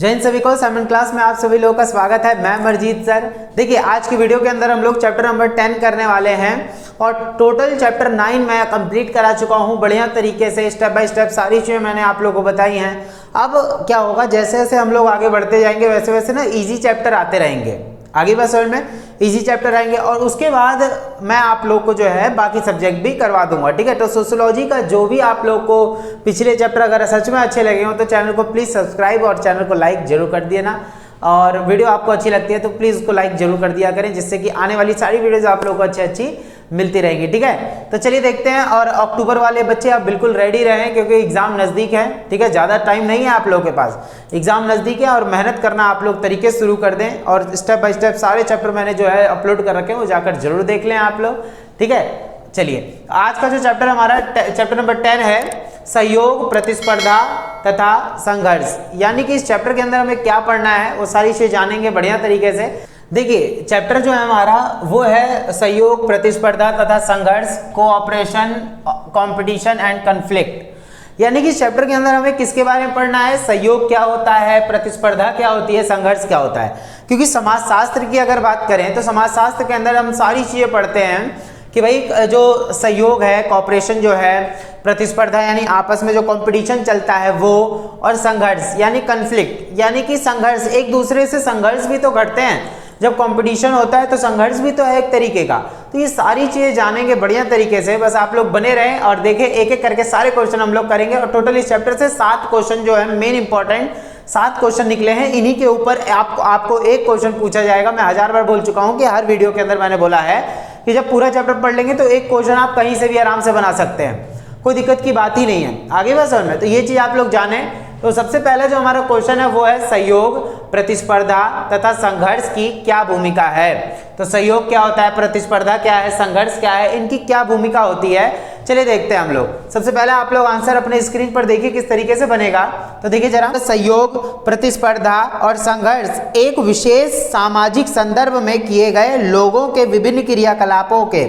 जय हिंद सभी को। 7th क्लास में आप सभी लोगों का स्वागत है। मैं अमरजीत सर। देखिए आज की वीडियो के अंदर हम लोग चैप्टर नंबर 10 करने वाले हैं और टोटल चैप्टर 9 मैं कंप्लीट करा चुका हूं बढ़िया तरीके से, स्टेप बाय स्टेप सारी चीज़ें मैंने आप लोगों को बताई हैं। अब क्या होगा, जैसे जैसे हम लोग आगे बढ़ते जाएंगे वैसे वैसे ना ईजी चैप्टर आते रहेंगे, आगे बस में इजी चैप्टर आएंगे और उसके बाद मैं आप लोग को जो है बाकी सब्जेक्ट भी करवा दूंगा, ठीक है। तो सोशियोलॉजी का जो भी आप लोग को पिछले चैप्टर अगर सच में अच्छे लगे हो तो चैनल को प्लीज़ सब्सक्राइब और चैनल को लाइक जरूर कर दिए ना, और वीडियो आपको अच्छी लगती है तो प्लीज़ उसको लाइक जरूर कर दिया करें, जिससे कि आने वाली सारी वीडियोज़ आप लोग को अच्छी मिलती रहेंगी, ठीक है। तो चलिए देखते हैं। और अक्टूबर वाले बच्चे आप बिल्कुल रेडी रहें क्योंकि एग्जाम नज़दीक है, ठीक है। ज़्यादा टाइम नहीं है आप लोगों के पास, एग्जाम नज़दीक है और मेहनत करना आप लोग तरीके से शुरू कर दें। और स्टेप बाय स्टेप सारे चैप्टर मैंने जो है अपलोड कर रखे हैं, वो जाकर जरूर देख लें आप लोग, ठीक है। चलिए आज का जो चैप्टर हमारा चैप्टर नंबर 10 है, सहयोग, प्रतिस्पर्धा तथा संघर्ष। यानी कि इस चैप्टर के अंदर हमें क्या पढ़ना है वो सारी चीज़ जानेंगे बढ़िया तरीके से। देखिए चैप्टर जो है हमारा वो है सहयोग, प्रतिस्पर्धा तथा संघर्ष, कोऑपरेशन, कंपटीशन एंड कॉन्फ्लिक्ट। यानी कि इस चैप्टर के अंदर हमें किसके बारे में पढ़ना है, सहयोग क्या होता है, प्रतिस्पर्धा क्या होती है, संघर्ष क्या होता है। क्योंकि समाजशास्त्र की अगर बात करें तो समाजशास्त्र के अंदर हम सारी चीज़ें पढ़ते हैं कि भाई जो सहयोग है, कॉपरेशन जो है, प्रतिस्पर्धा यानी आपस में जो कंपटीशन चलता है वो, और संघर्ष यानी कन्फ्लिक्ट यानी कि संघर्ष, एक दूसरे से संघर्ष भी तो घटते हैं। जब कंपटीशन होता है तो संघर्ष भी तो है एक तरीके का। तो ये सारी चीज़ें जानेंगे बढ़िया तरीके से, बस आप लोग बने रहें और देखें, एक एक करके सारे क्वेश्चन हम लोग करेंगे। और टोटल इस चैप्टर से 7 क्वेश्चन जो है मेन इंपॉर्टेंट 7 क्वेश्चन निकले हैं। इन्हीं के ऊपर आपको एक क्वेश्चन पूछा जाएगा। मैं 1000 बार बोल चुका हूँ कि हर वीडियो के अंदर मैंने बोला है कि जब पूरा चैप्टर पढ़ लेंगे तो एक क्वेश्चन आप कहीं से भी आराम से बना सकते हैं, कोई दिक्कत की बात ही नहीं है। आगे बस समझ में, तो ये चीज़ आप लोग जाने। तो सबसे पहले जो हमारा क्वेश्चन है वो है सहयोग, प्रतिस्पर्धा तथा संघर्ष की क्या भूमिका है। तो सहयोग क्या होता है, प्रतिस्पर्धा क्या है, संघर्ष क्या है, इनकी क्या भूमिका होती है, चलिए देखते हैं हम लोग। सबसे पहले आप लोग आंसर अपने स्क्रीन पर देखिए किस तरीके से बनेगा। तो देखिए जरा, सहयोग, प्रतिस्पर्धा और संघर्ष एक विशेष सामाजिक संदर्भ में किए गए लोगों के विभिन्न क्रियाकलापों के,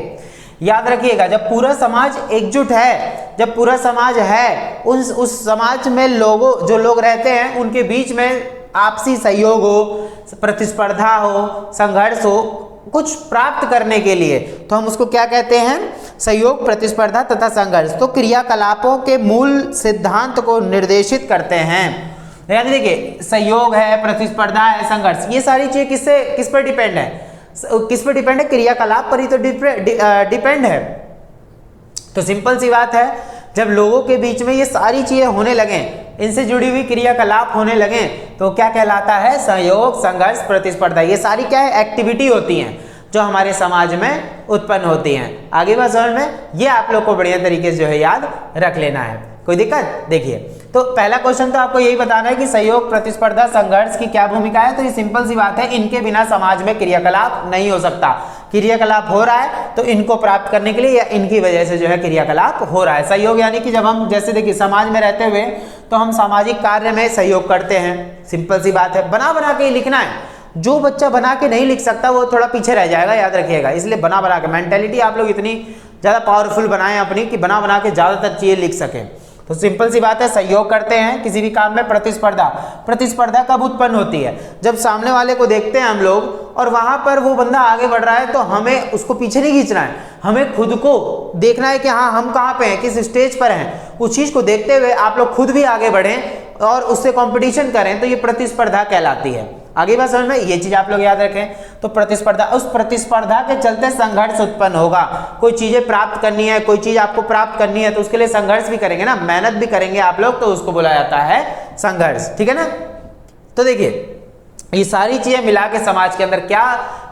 याद रखिएगा, जब पूरा समाज एकजुट है, जब पूरा समाज है, उस समाज में जो लोग रहते हैं उनके बीच में आपसी सहयोग हो, प्रतिस्पर्धा हो, संघर्ष हो कुछ प्राप्त करने के लिए, तो हम उसको क्या कहते हैं, सहयोग, प्रतिस्पर्धा तथा संघर्ष। तो क्रियाकलापों के मूल सिद्धांत को निर्देशित करते हैं। यानी देखिए सहयोग है, प्रतिस्पर्धा है, संघर्ष, ये सारी चीजें किस पर डिपेंड है, किस पर डिपेंड है, क्रियाकलाप पर ही तो डिपेंड है। तो सिंपल सी बात है, जब लोगों के बीच में ये सारी चीजें होने लगे, इनसे जुड़ी हुई क्रियाकलाप होने लगे, तो क्या कहलाता है, सहयोग, संघर्ष, प्रतिस्पर्धा। ये सारी क्या है, एक्टिविटी होती हैं जो हमारे समाज में उत्पन्न होती हैं। आगे बात समझ में, ये आप लोग को बढ़िया तरीके से जो है याद रख लेना है, कोई दिक्कत। देखिए तो पहला क्वेश्चन तो आपको यही बताना है कि सहयोग, प्रतिस्पर्धा, संघर्ष की क्या भूमिका है। तो ये सिंपल सी बात है, इनके बिना समाज में क्रियाकलाप नहीं हो सकता। क्रियाकलाप हो रहा है तो इनको प्राप्त करने के लिए या इनकी वजह से जो है क्रियाकलाप हो रहा है। सहयोग यानी कि जब हम जैसे देखिए समाज में रहते हुए तो हम सामाजिक कार्य में सहयोग करते हैं, सिंपल सी बात है। बना के ही लिखना है, जो बच्चा बना के नहीं लिख सकता वो थोड़ा पीछे रह जाएगा, याद रखिएगा। इसलिए बना के मेंटेलिटी आप लोग इतनी ज़्यादा पावरफुल बनाएं अपनी कि बना के ज़्यादातर चीज़ें लिख सकें। तो सिंपल सी बात है, सहयोग करते हैं किसी भी काम में। प्रतिस्पर्धा कब उत्पन्न होती है, जब सामने वाले को देखते हैं हम लोग और वहां पर वो बंदा आगे बढ़ रहा है तो हमें उसको पीछे नहीं खींचना है, हमें खुद को देखना है कि हाँ हम कहाँ पे हैं, किस स्टेज पर हैं। उस चीज को देखते हुए आप लोग खुद भी आगे बढ़ें और उससे कंपटीशन करें, तो ये प्रतिस्पर्धा कहलाती है। आगे बात समझ में, ये चीज आप लोग याद रखें। तो प्रतिस्पर्धा, उस प्रतिस्पर्धा के चलते संघर्ष उत्पन्न होगा। कोई चीजें प्राप्त करनी है, कोई चीज आपको प्राप्त करनी है तो उसके लिए संघर्ष भी करेंगे ना, मेहनत भी करेंगे आप लोग, तो उसको बोला जाता है संघर्ष, ठीक है ना। तो देखिए ये सारी चीजें मिला के समाज के अंदर क्या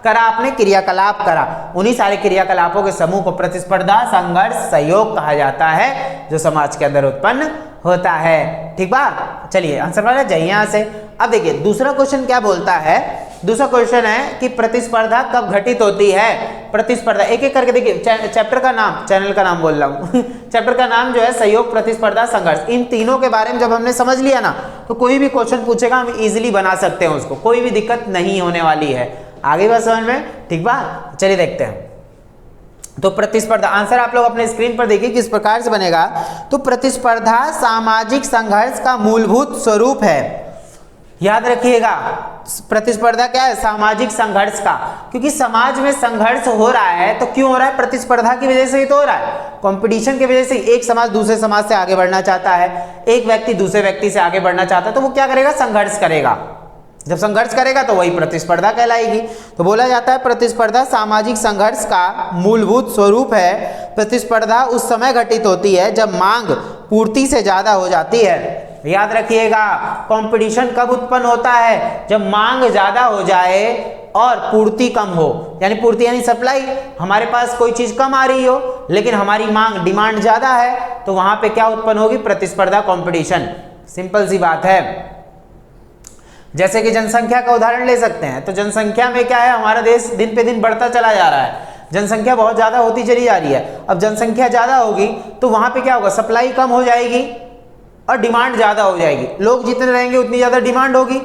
करा आपने, क्रियाकलाप करा। उन्हीं सारे क्रियाकलापों के समूह को प्रतिस्पर्धा, संघर्ष, सहयोग कहा जाता है जो समाज के अंदर उत्पन्न होता है, ठीक बा। चलिए आंसर वाला जाइए यहाँ से। अब देखिए दूसरा क्वेश्चन क्या बोलता है, दूसरा क्वेश्चन है कि प्रतिस्पर्धा कब घटित होती है। प्रतिस्पर्धा एक एक करके देखिए, चैप्टर का नाम, चैनल का नाम बोल रहा हूँ चैप्टर का नाम जो है सहयोग, प्रतिस्पर्धा, संघर्ष। इन तीनों के बारे में जब हमने समझ लिया ना तो कोई भी क्वेश्चन पूछेगा हम इजीली बना सकते हैं उसको, कोई भी दिक्कत नहीं होने वाली है। आगे बात समझ में, ठीक बा। चलिए देखते हैं। तो प्रतिस्पर्धा, आंसर आप लोग अपने स्क्रीन पर देखिए किस प्रकार से बनेगा। तो प्रतिस्पर्धा सामाजिक संघर्ष का मूलभूत स्वरूप है। याद रखिएगा प्रतिस्पर्धा क्या है, सामाजिक संघर्ष का, क्योंकि समाज में संघर्ष हो रहा है तो क्यों हो रहा है, प्रतिस्पर्धा की वजह से ही तो हो रहा है, कंपटीशन की वजह से। एक समाज दूसरे समाज से आगे बढ़ना चाहता है, एक व्यक्ति दूसरे व्यक्ति से आगे बढ़ना चाहता है, तो वो क्या करेगा, संघर्ष करेगा। जब संघर्ष करेगा तो वही प्रतिस्पर्धा कहलाएगी। तो बोला जाता है प्रतिस्पर्धा सामाजिक संघर्ष का मूलभूत स्वरूप है। प्रतिस्पर्धा उस समय घटित होती है जब मांग पूर्ति से ज्यादा हो जाती है। याद रखिएगा, कंपटीशन कब उत्पन्न होता है, जब मांग ज्यादा हो जाए और पूर्ति कम हो, यानी पूर्ति यानी सप्लाई, हमारे पास कोई चीज कम आ रही हो लेकिन हमारी मांग डिमांड ज्यादा है, तो वहां पे क्या उत्पन्न होगी, प्रतिस्पर्धा, कंपटीशन। सिंपल सी बात है। जैसे कि जनसंख्या का उदाहरण ले सकते हैं, तो जनसंख्या में क्या है, हमारा देश दिन पे दिन बढ़ता चला जा रहा है, जनसंख्या बहुत ज्यादा होती चली जा रही है। अब जनसंख्या ज्यादा होगी तो वहां पे क्या होगा, सप्लाई कम हो जाएगी और डिमांड ज्यादा हो जाएगी। लोग जितने रहेंगे उतनी ज्यादा डिमांड होगी,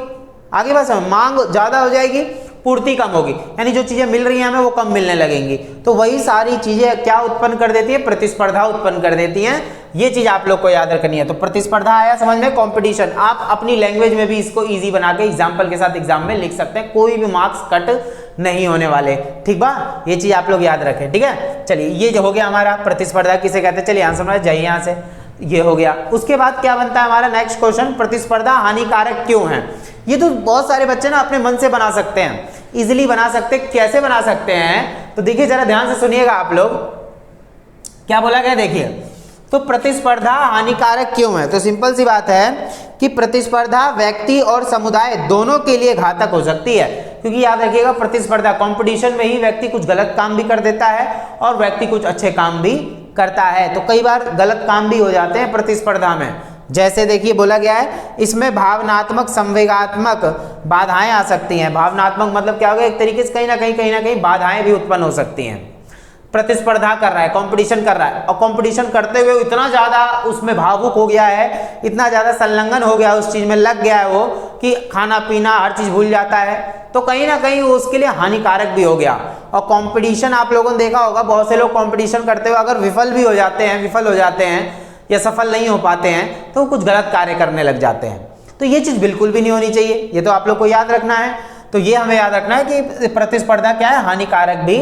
आगे बस मांग ज्यादा हो जाएगी, पूर्ति कम होगी, यानी जो चीजें मिल रही हैं हमें वो कम मिलने लगेंगी। तो वही सारी चीजें क्या उत्पन्न कर देती है, प्रतिस्पर्धा उत्पन्न कर देती हैं। ये चीज आप लोग को याद रखनी है। तो प्रतिस्पर्धा आया समझ में, कंपटीशन। आप अपनी लैंग्वेज में भी इसको इजी बना के एग्जाम्पल के साथ एग्जाम में लिख सकते हैं, कोई भी मार्क्स कट नहीं होने वाले, ठीक बा, ये चीज आप लोग याद रखें, ठीक है। चलिए ये जो हो गया हमारा प्रतिस्पर्धा किसे कहते हैं, चलिए आंसर समझ जाइए यहाँ से, ये हो गया। उसके बाद क्या बनता है हमारा नेक्स्ट क्वेश्चन, प्रतिस्पर्धा हानिकारक क्यों है। ये तो बहुत सारे बच्चे ना अपने मन से बना सकते हैं, इजीली बना सकते हैं। कैसे बना सकते हैं, तो देखिए जरा ध्यान से सुनिएगा आप लोग, क्या बोला गया देखिए। तो प्रतिस्पर्धा हानिकारक क्यों है, तो सिंपल सी बात है कि प्रतिस्पर्धा व्यक्ति और समुदाय दोनों के लिए घातक हो सकती है। क्योंकि याद रखिएगा प्रतिस्पर्धा, कंपटीशन में ही व्यक्ति कुछ गलत काम भी कर देता है और व्यक्ति कुछ अच्छे काम भी करता है। तो कई बार गलत काम भी हो जाते हैं प्रतिस्पर्धा में। जैसे देखिए बोला गया है, इसमें भावनात्मक संवेगात्मक बाधाएं आ सकती हैं। भावनात्मक मतलब क्या होगा, एक तरीके से कहीं ना कहीं बाधाएं भी उत्पन्न हो सकती हैं। प्रतिस्पर्धा कर रहा है, कंपटीशन कर रहा है, और कंपटीशन करते हुए इतना ज्यादा उसमें भावुक हो गया है, इतना ज्यादा संलग्न हो गया, उस चीज में लग गया है वो, कि खाना पीना हर चीज भूल जाता है, तो कहीं ना कहीं उसके लिए हानिकारक भी हो गया। और कंपटीशन आप लोगों ने देखा होगा, बहुत से लोग कंपटीशन करते हुए अगर विफल हो जाते हैं या सफल नहीं हो पाते हैं, तो कुछ गलत कार्य करने लग जाते हैं। तो ये चीज बिल्कुल भी नहीं होनी चाहिए, ये तो आप लोग को याद रखना है। तो ये हमें याद रखना है कि प्रतिस्पर्धा क्या है, हानिकारक भी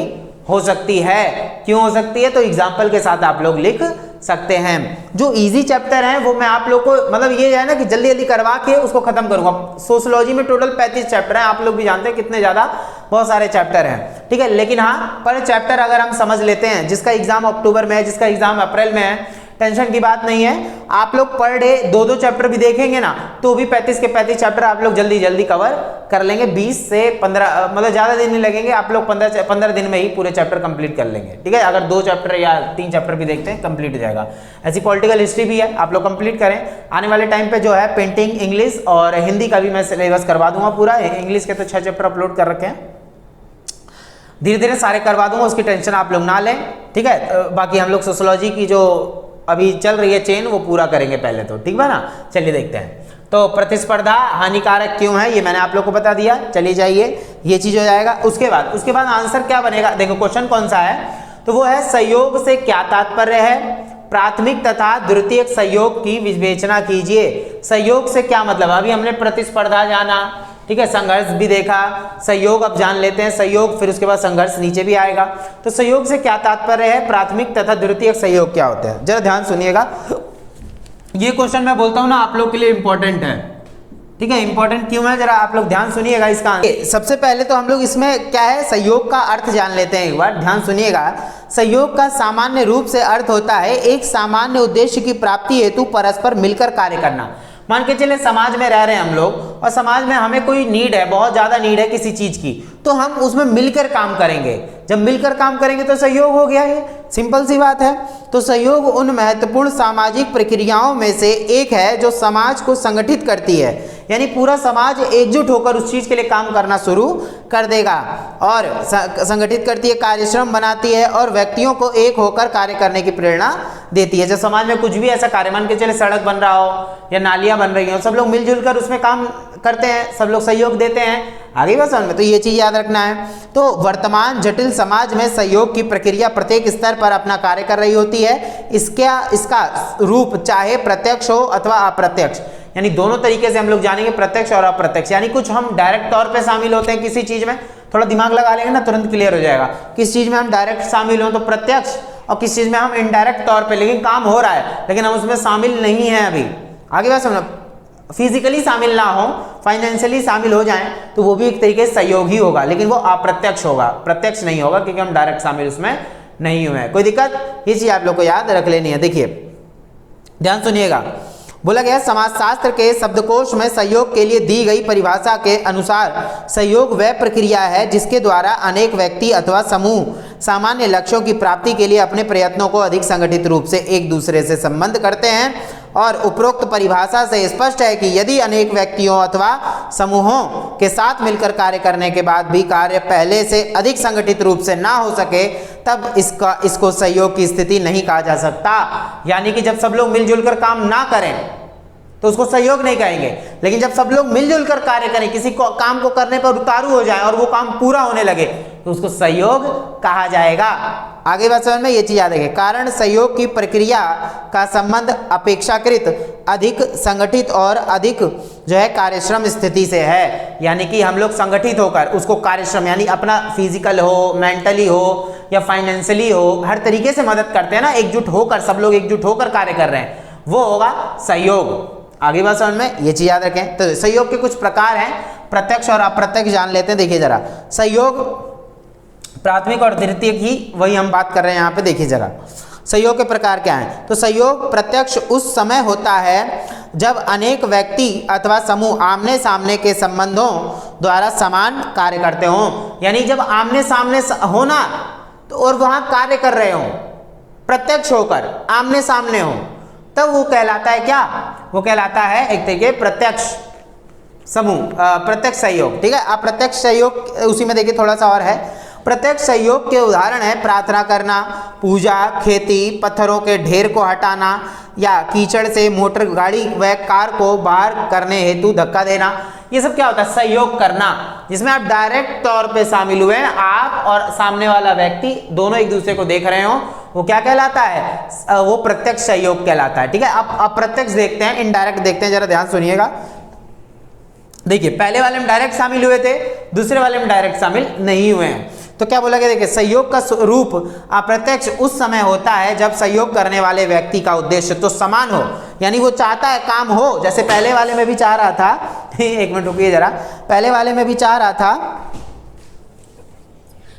हो सकती है। क्यों हो सकती है, तो एग्जाम्पल के साथ आप लोग लिख सकते हैं। जो इजी चैप्टर हैं वो मैं आप लोग को, मतलब ये है ना कि जल्दी जल्दी करवा के उसको खत्म करूंगा। सोशियोलॉजी में टोटल 35 चैप्टर हैं, आप लोग भी जानते हैं कितने ज्यादा, बहुत सारे चैप्टर हैं, ठीक है। लेकिन हाँ, पर चैप्टर अगर हम समझ लेते हैं, जिसका एग्जाम अक्टूबर में है, जिसका एग्जाम अप्रैल में है, टेंशन की बात नहीं है। आप लोग पर डे 2-2 चैप्टर भी देखेंगे ना, तो भी 35 के 35 चैप्टर आप लोग जल्दी जल्दी कवर कर लेंगे। 20 से 15, मतलब ज्यादा दिन नहीं लगेंगे, आप लोग 15 दिन में ही पूरे चैप्टर कंप्लीट कर लेंगे, ठीक है। अगर 2 चैप्टर या 3 चैप्टर भी देखते हैं, कंप्लीट हो जाएगा। ऐसी पॉलिटिकल हिस्ट्री भी है, आप लोग कंप्लीट करें। आने वाले टाइम पे जो है पेंटिंग, इंग्लिश और हिंदी का भी मैं सिलेबस करवा दूंगा पूरा। इंग्लिश के तो 6 चैप्टर अपलोड कर रखे हैं, धीरे धीरे सारे करवा दूंगा, उसकी टेंशन आप लोग ना लें, ठीक है। बाकी हम लोग सोशियोलॉजी की जो अभी चल रही है चेन, वो पूरा करेंगे पहले तो, ठीक है ना। चलिए देखते हैं, तो प्रतिस्पर्धा हानिकारक क्यों है, ये मैंने आप लोग को बता दिया। चलिए जाइए, ये चीज हो जाएगा। उसके बाद आंसर क्या बनेगा, देखो क्वेश्चन कौन सा है, तो वो है सहयोग से क्या तात्पर्य है, प्राथमिक तथा द्वितीयक सहयोग की विवेचना कीजिए। सहयोग से क्या मतलब, अभी हमने प्रतिस्पर्धा जाना, ठीक है, संघर्ष भी देखा, सहयोग अब जान लेते हैं, सहयोग फिर उसके बाद संघर्ष नीचे भी आएगा। तो सहयोग से क्या तात्पर्य है, प्राथमिक तथा द्वितीयक सहयोग क्या होते हैं, जरा ध्यान सुनिएगा। ये क्वेश्चन मैं बोलता हूं ना आप लोग के लिए इंपॉर्टेंट है, ठीक है। इंपॉर्टेंट क्यों है, जरा आप लोग ध्यान सुनिएगा इसका आंसर। सबसे पहले तो हम लोग इसमें क्या है, सहयोग का अर्थ जान लेते हैं एक बार, ध्यान सुनिएगा। सहयोग का सामान्य रूप से अर्थ होता है एक सामान्य उद्देश्य की प्राप्ति हेतु परस्पर मिलकर कार्य करना। मान के चले समाज में रह रहे हैं हम लोग, और समाज में हमें कोई नीड है, बहुत ज्यादा नीड है किसी चीज की, तो हम उसमें मिलकर काम करेंगे। जब मिलकर काम करेंगे तो सहयोग हो गया, ये सिंपल सी बात है। तो सहयोग उन महत्वपूर्ण सामाजिक प्रक्रियाओं में से एक है जो समाज को संगठित करती है, यानी पूरा समाज एकजुट होकर उस चीज के लिए काम करना शुरू कर देगा, और संगठित करती है, कार्यश्रम बनाती है और व्यक्तियों को एक होकर कार्य करने की प्रेरणा देती है। जब समाज में कुछ भी ऐसा कार्य, मान के चले सड़क बन रहा हो या नालियां बन रही हो, सब लोग मिलजुल कर उसमें काम करते हैं, सब लोग सहयोग देते हैं, आगे बस में। तो ये चीज याद रखना है। तो वर्तमान जटिल समाज में सहयोग की प्रक्रिया प्रत्येक स्तर पर अपना कार्य कर रही होती है। इसका रूप चाहे प्रत्यक्ष हो अथवा अप्रत्यक्ष, यानी दोनों तरीके से हम लोग जानेंगे, प्रत्यक्ष और अप्रत्यक्ष। यानी कुछ हम डायरेक्ट तौर पे शामिल होते हैं किसी चीज में, थोड़ा दिमाग लगा लेंगे ना तुरंत क्लियर हो जाएगा। किस चीज में हम डायरेक्ट शामिल हो तो प्रत्यक्ष, और किस चीज में हम इनडायरेक्ट तौर पे, लेकिन काम हो रहा है लेकिन हम उसमें शामिल नहीं है अभी। आगे बात समझना, फिजिकली शामिल ना हो, फाइनेंशियली शामिल हो जाएं तो वो भी एक तरीके से सहयोग ही होगा, लेकिन वो अप्रत्यक्ष होगा, प्रत्यक्ष नहीं होगा, क्योंकि हम डायरेक्ट शामिल उसमें नहीं हुए हैं। कोई दिक्कत? ये चीज आप लोग को याद रख लेनी है। देखिए ध्यान सुनिएगा, बोला गया समाजशास्त्र के शब्दकोश में सहयोग के लिए दी गई परिभाषा के अनुसार सहयोग वह प्रक्रिया है जिसके द्वारा अनेक व्यक्ति अथवा समूह सामान्य लक्ष्यों की प्राप्ति के लिए अपने प्रयत्नों को अधिक संगठित रूप से एक दूसरे से संबंध करते हैं। और उपरोक्त परिभाषा से स्पष्ट है कि यदि अनेक व्यक्तियों अथवा समूहों के साथ मिलकर कार्य करने के बाद भी कार्य पहले से अधिक संगठित रूप से ना हो सके तब इसको सहयोग की स्थिति नहीं कहा जा सकता। यानी कि जब सब लोग मिलजुल कर काम ना करें तो उसको सहयोग नहीं कहेंगे, लेकिन जब सब लोग मिलजुल कर कार्य करें, किसी को काम को करने पर उतारू हो जाए और वो काम पूरा होने लगे तो उसको सहयोग कहा जाएगा। आगे बात समझ में ये चीज याद रखें। कारण सहयोग की प्रक्रिया का संबंध अपेक्षाकृत अधिक संगठित और अधिक जो है कार्यश्रम स्थिति से है। यानी कि हम लोग संगठित होकर उसको कार्यश्रम, यानी अपना फिजिकल हो, मेंटली हो या फाइनेंशियली हो, हर तरीके से मदद करते हैं ना, एकजुट होकर, सब लोग एकजुट होकर कार्य कर रहे हैं, वो होगा सहयोग। आगे बात समझ में ये चीज याद रखें। तो सहयोग के कुछ प्रकार हैं, प्रत्यक्ष और अप्रत्यक्ष जान लेते हैं। देखिए जरा, सहयोग प्राथमिक और द्वितीयक ही वही हम बात कर रहे हैं यहाँ पे। देखिए जरा सहयोग के प्रकार क्या हैं। तो सहयोग प्रत्यक्ष उस समय होता है जब अनेक व्यक्ति अथवा समूह आमने सामने के संबंधों द्वारा समान कार्य करते हों। यानी जब आमने सामने होना तो और वहां कार्य कर रहे हों, प्रत्यक्ष होकर आमने सामने हो, तब वो कहलाता है क्या? वो कहलाता है एक तरीके प्रत्यक्ष समूह, प्रत्यक्ष सहयोग। ठीक है, अप्रत्यक्ष सहयोग उसी में देखिए थोड़ा सा और है। प्रत्यक्ष सहयोग के उदाहरण है प्रार्थना करना, पूजा, खेती, पत्थरों के ढेर को हटाना या कीचड़ से मोटर गाड़ी व कार को बाहर करने हेतु धक्का देना। ये सब क्या होता है? सहयोग करना, जिसमें आप डायरेक्ट तौर पे शामिल हुए हैं, आप और सामने वाला व्यक्ति दोनों एक दूसरे को देख रहे हो, वो क्या कहलाता है? वो प्रत्यक्ष सहयोग कहलाता है। ठीक है, आप अप्रत्यक्ष देखते हैं, इनडायरेक्ट देखते हैं। जरा ध्यान सुनिएगा, देखिए पहले वाले में डायरेक्ट शामिल हुए थे, दूसरे वाले में डायरेक्ट शामिल नहीं हुए हैं। तो क्या बोला गया? देखिए सहयोग का रूप अप्रत्यक्ष उस समय होता है जब सहयोग करने वाले व्यक्ति का उद्देश्य तो समान हो, यानी वो चाहता है काम हो, जैसे पहले वाले में भी चाह रहा था एक मिनट रुकिए जरा, पहले वाले में भी चाह रहा था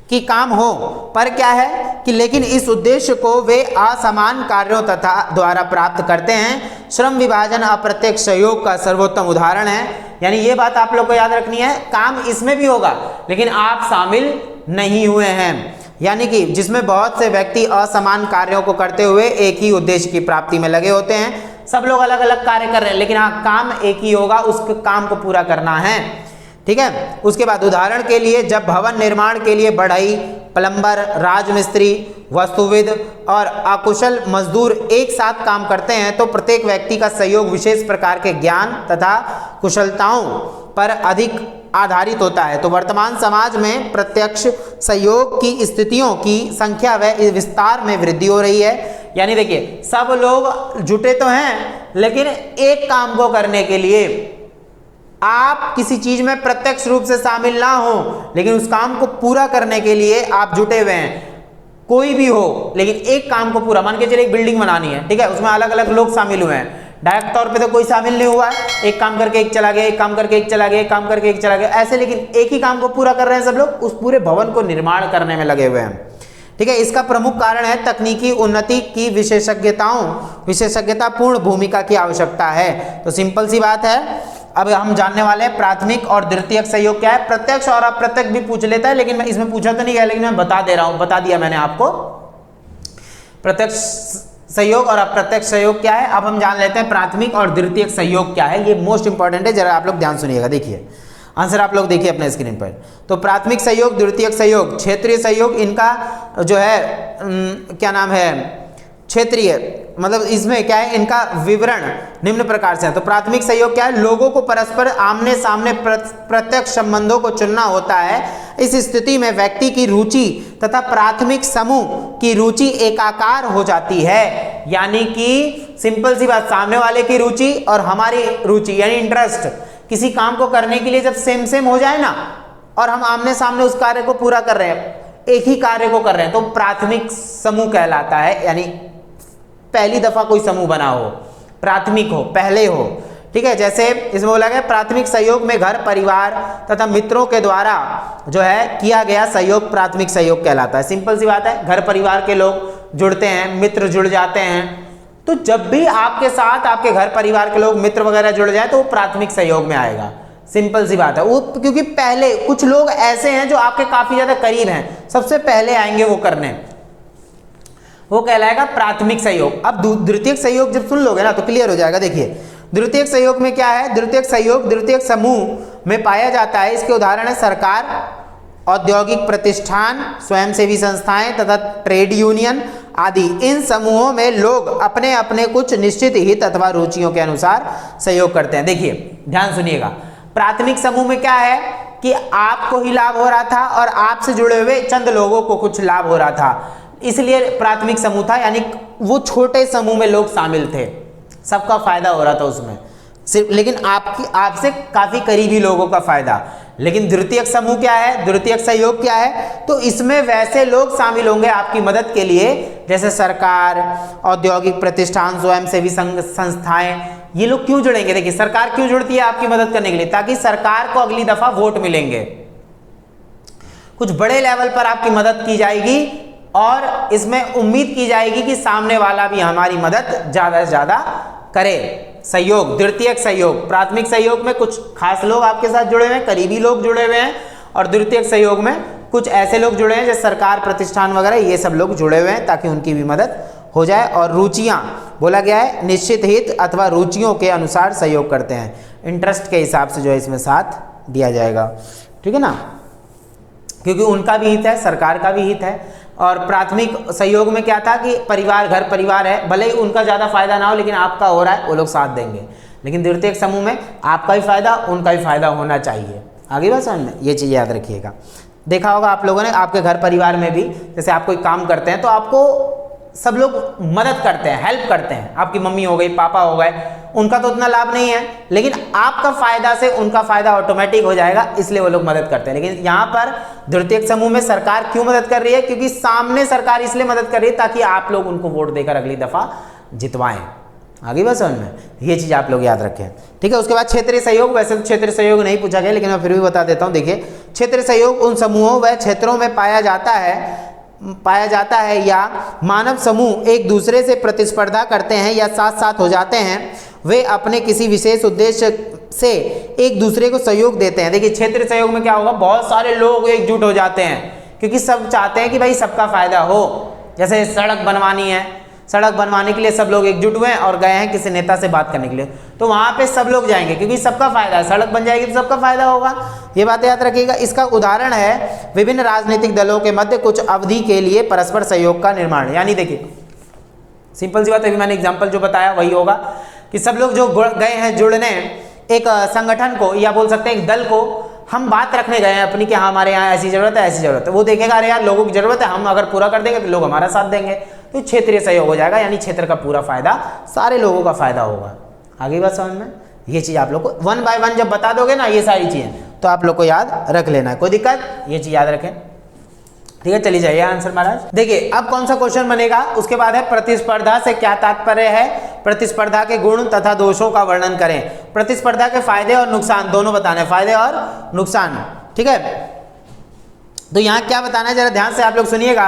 कि काम हो, पर क्या है कि लेकिन इस उद्देश्य को वे असमान कार्यों तथा द्वारा प्राप्त करते हैं। श्रम विभाजन अप्रत्यक्ष सहयोग का सर्वोत्तम उदाहरण है। यानी ये बात आप लोग को याद रखनी है, काम इसमें भी होगा लेकिन आप शामिल नहीं हुए हैं। यानी कि जिसमें बहुत से व्यक्ति असमान कार्यों को करते हुए एक ही उद्देश्य की प्राप्ति में लगे होते हैं। सब लोग अलग अलग कार्य कर रहे हैं लेकिन हाँ काम एक ही होगा, उस काम को पूरा करना है। ठीक है, उसके बाद उदाहरण के लिए जब भवन निर्माण के लिए बढ़ई, प्लम्बर, राजमिस्त्री, वस्तुविद और अकुशल मजदूर एक साथ काम करते हैं तो प्रत्येक व्यक्ति का सहयोग विशेष प्रकार के ज्ञान तथा कुशलताओं पर अधिक आधारित होता है। तो वर्तमान समाज में प्रत्यक्ष सहयोग की स्थितियों की संख्या व विस्तार में वृद्धि हो रही है। यानी देखिए सब लोग जुटे तो हैं लेकिन एक काम को करने के लिए आप किसी चीज में प्रत्यक्ष रूप से शामिल ना हो, लेकिन उस काम को पूरा करने के लिए आप जुटे हुए हैं। कोई भी हो लेकिन एक काम को पूरा, मान के चलिए एक बिल्डिंग बनानी है, ठीक है, उसमें अलग अलग लोग शामिल हुए हैं, डायरेक्ट तौर पे तो कोई शामिल नहीं हुआ है, एक काम करके एक चला गया, एक काम करके एक चला गया, एक काम करके एक चला गया, ऐसे, लेकिन एक ही काम को पूरा कर रहे हैं सब लोग, उस पूरे भवन को निर्माण करने में लगे हुए हैं। ठीक है, इसका प्रमुख कारण है तकनीकी उन्नति की विशेषज्ञतापूर्ण भूमिका की आवश्यकता है। तो सिंपल सी बात है, अब हम जानने वाले हैं प्राथमिक और द्वितीयक सहयोग क्या है। प्रत्यक्ष और अप्रत्यक्ष भी पूछ लेता है लेकिन मैं इसमें पूछा तो नहीं गया, लेकिन मैं बता दे रहा हूं, बता दिया मैंने आपको प्रत्यक्ष सहयोग और अप्रत्यक्ष सहयोग क्या है। अब हम जान लेते हैं प्राथमिक और द्वितीयक सहयोग क्या है। ये मोस्ट इंपॉर्टेंट है, जरा आप लोग ध्यान सुनिएगा। देखिए आंसर आप लोग देखिए अपने स्क्रीन पर। तो प्राथमिक सहयोग, द्वितीयक सहयोग, क्षेत्रीय सहयोग, इनका जो है क्या नाम है, क्षेत्रीय, मतलब इसमें क्या है, इनका विवरण निम्न प्रकार से है। तो प्राथमिक सहयोग क्या है? लोगों को परस्पर आमने सामने प्रत्यक्ष संबंधों को चुनना होता है। इस स्थिति में व्यक्ति की रुचि तथा प्राथमिक समूह की रुचि एकाकार हो जाती है। यानी कि सिंपल सी बात, सामने वाले की रुचि और हमारी रुचि यानी इंटरेस्ट किसी काम को करने के लिए जब सेम सेम हो जाए ना, और हम आमने सामने उस कार्य को पूरा कर रहे हैं, एक ही कार्य को कर रहे हैं, तो प्राथमिक समूह कहलाता है। यानी पहली दफा कोई समूह बना हो, प्राथमिक हो, पहले हो, ठीक है। जैसे इसमें बोला गया प्राथमिक सहयोग में घर परिवार तथा मित्रों के द्वारा जो है किया गया सहयोग प्राथमिक सहयोग कहलाता है। सिंपल सी बात है, घर परिवार के लोग जुड़ते हैं, मित्र जुड़ जाते हैं, तो जब भी आपके साथ आपके घर परिवार के लोग मित्र वगैरह जुड़ जाए तो वो प्राथमिक सहयोग में आएगा। सिंपल सी बात है, वो क्योंकि पहले कुछ लोग ऐसे हैं जो आपके काफी ज्यादा करीब हैं, सबसे पहले आएंगे वो करने, वो कहलाएगा प्राथमिक सहयोग। अब द्वितीयक सहयोग जब सुन लोगे ना तो क्लियर हो जाएगा। देखिए द्वितीयक सहयोग में क्या है, द्वितीयक सहयोग द्वितीयक समूह में पाया जाता है। इसके उदाहरण है सरकार, औद्योगिक प्रतिष्ठान, स्वयंसेवी संस्थाएं तथा ट्रेड यूनियन आदि। इन समूहों में लोग अपने अपने कुछ निश्चित हित अथवा रुचियों के अनुसार सहयोग करते हैं। देखिए ध्यान सुनिएगा, प्राथमिक समूह में क्या है कि आपको ही लाभ हो रहा था और आपसे जुड़े हुए चंद लोगों को कुछ लाभ हो रहा था, इसलिए प्राथमिक समूह था। यानी वो छोटे समूह में लोग शामिल थे, सबका फायदा हो रहा था उसमें सिर्फ, लेकिन आपसे काफी करीबी लोगों का फायदा। लेकिन द्वितीयक समूह क्या है, द्वितीयक सहयोग क्या है, तो इसमें वैसे लोग शामिल होंगे आपकी मदद के लिए जैसे सरकार, औद्योगिक प्रतिष्ठान, स्वयंसेवी संस्थाएं। ये लोग क्यों जुड़ेंगे, देखिए सरकार क्यों जुड़ती है आपकी मदद करने के लिए, ताकि सरकार को अगली दफा वोट मिलेंगे, कुछ बड़े लेवल पर आपकी मदद की जाएगी और इसमें उम्मीद की जाएगी कि सामने वाला भी हमारी मदद ज्यादा से ज्यादा करे। सहयोग, द्वितीयक सहयोग, प्राथमिक सहयोग में कुछ खास लोग आपके साथ जुड़े हुए हैं, करीबी लोग जुड़े हुए हैं, और द्वितीयक सहयोग में कुछ ऐसे लोग जुड़े हैं जैसे सरकार, प्रतिष्ठान वगैरह, ये सब लोग जुड़े हुए हैं ताकि उनकी भी मदद हो जाए। और रुचियां बोला गया है निश्चित हित अथवा रुचियों के अनुसार सहयोग करते हैं, इंटरेस्ट के हिसाब से जो है इसमें साथ दिया जाएगा, ठीक है ना, क्योंकि उनका भी हित है, सरकार का भी हित है। और प्राथमिक सहयोग में क्या था कि परिवार, घर परिवार है, भले ही उनका ज़्यादा फायदा ना हो लेकिन आपका हो रहा है, वो लोग साथ देंगे। लेकिन द्वितीयक समूह में आपका भी फायदा, उनका भी फायदा होना चाहिए। आगे बात समझ में, ये चीज़ याद रखिएगा। देखा होगा आप लोगों ने, आपके घर परिवार में भी जैसे आप कोई काम करते हैं तो आपको सब लोग मदद करते हैं, हेल्प करते हैं। आपकी मम्मी हो गई, पापा हो गए, उनका तो उतना लाभ नहीं है, लेकिन आपका फायदा से उनका फायदा ऑटोमेटिक हो जाएगा, इसलिए वो लोग मदद करते हैं। लेकिन यहाँ पर द्वितीयक समूह में सरकार क्यों मदद कर रही है, क्योंकि सामने सरकार इसलिए मदद कर रही है ताकि आप लोग उनको वोट देकर अगली दफा जितवाएं। आगे बस समझ में, ये चीज आप लोग याद रखें, ठीक है। उसके बाद क्षेत्रीय सहयोग, वैसे तो क्षेत्रीय सहयोग नहीं पूछा गया लेकिन मैं फिर भी बता देता हूँ। देखिए क्षेत्रीय सहयोग उन समूहों व क्षेत्रों में पाया जाता है या मानव समूह एक दूसरे से प्रतिस्पर्धा करते हैं या साथ साथ हो जाते हैं, वे अपने किसी विशेष उद्देश्य से एक दूसरे को सहयोग देते हैं। देखिए क्षेत्रीय सहयोग में क्या होगा, बहुत सारे लोग एकजुट हो जाते हैं क्योंकि सब चाहते हैं कि भाई सबका फायदा हो। जैसे सड़क बनवानी है, सड़क बनवाने के लिए सब लोग एकजुट हुए हैं और गए हैं किसी नेता से बात करने के लिए, तो वहां पे सब लोग जाएंगे क्योंकि सबका फायदा है, सड़क बन जाएगी तो सबका फायदा होगा। ये बात याद रखिएगा। इसका उदाहरण है विभिन्न राजनीतिक दलों के मध्य कुछ अवधि के लिए परस्पर सहयोग का निर्माण। यानी देखिए सिंपल सी बात, अभी मैंने एग्जाम्पल जो बताया वही होगा कि सब लोग जो गए हैं जुड़ने एक संगठन को, या बोल सकते हैं एक दल को, हम बात रखने गए हैं अपनी कि हाँ हमारे यहाँ ऐसी जरूरत है, ऐसी जरूरत है, वो देखेगा अरे यार लोगों की जरूरत है, हम अगर पूरा कर देंगे तो लोग हमारा साथ देंगे, तो क्षेत्रीय सहयोग हो जाएगा। यानी क्षेत्र का पूरा फायदा, सारे लोगों का फायदा होगा। आगे बात समझ में, ये चीज आप लोग को 1 बाय 1 जब बता दोगे ना ये सारी चीजें, तो आप लोग को याद रख लेना है, कोई दिक्कत, ये चीज याद रखें, ठीक है। चलिए जाइए आंसर महाराज। देखिए अब कौन सा क्वेश्चन बनेगा, उसके बाद है प्रतिस्पर्धा से क्या तात्पर्य है, प्रतिस्पर्धा के गुण तथा दोषों का वर्णन करें। प्रतिस्पर्धा के फायदे और नुकसान दोनों बताने, फायदे और नुकसान, ठीक है। तो यहाँ क्या बताना है जरा ध्यान से आप लोग सुनिएगा।